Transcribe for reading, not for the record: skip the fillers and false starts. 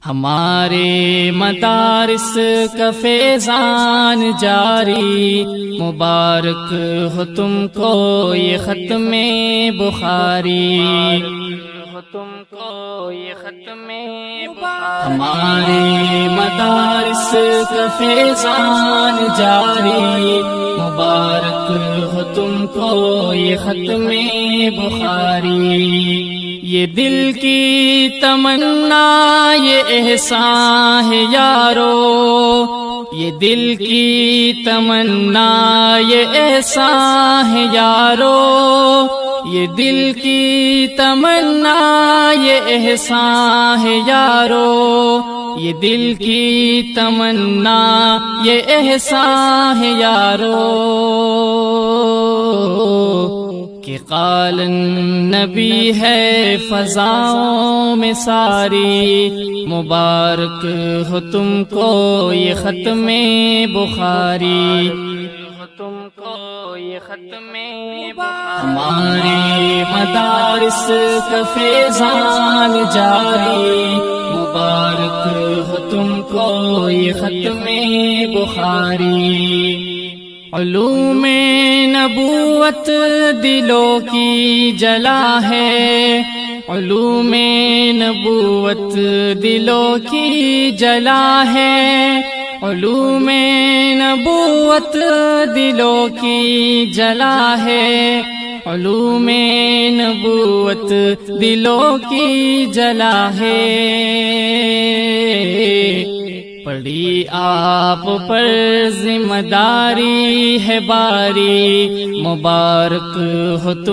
ہمارے مدارس کا فیضان جاری، مبارک ہو تم کو یہ ختم بخاری، تم کو یہ ختم بخاری۔ ہمارے مدارس کا فیضان جاری، مبارک ہو تم کو یہ ختم بخاری۔ یہ دل کی تمنا یہ احسان ہے یارو، یہ دل کی تمنا یہ احسان ہے یارو، یہ دل کی تمنا یہ احسان ہے یارو، یہ دل کی تمنا یہ احسان ہے یارو، کہ قال النبی ہے فضاؤں میں ساری، مبارک ہو تم کو یہ ختم بخاری، تم کو یہ ختم بخاری۔ ہمارے مدارس کا فیضان جاری، مبارک ہو تم کو یہ ختم بخاری۔ علوم نبوت دلوں کی جلا ہے، علوم نبوت دلوں کی جلا ہے، علوم نبوت دلوں کی جلا ہے، علوم نبوت دلوں کی جلا ہے۔ پڑی آپ پر ذمہ داری ہے باری، مبارک ہو تم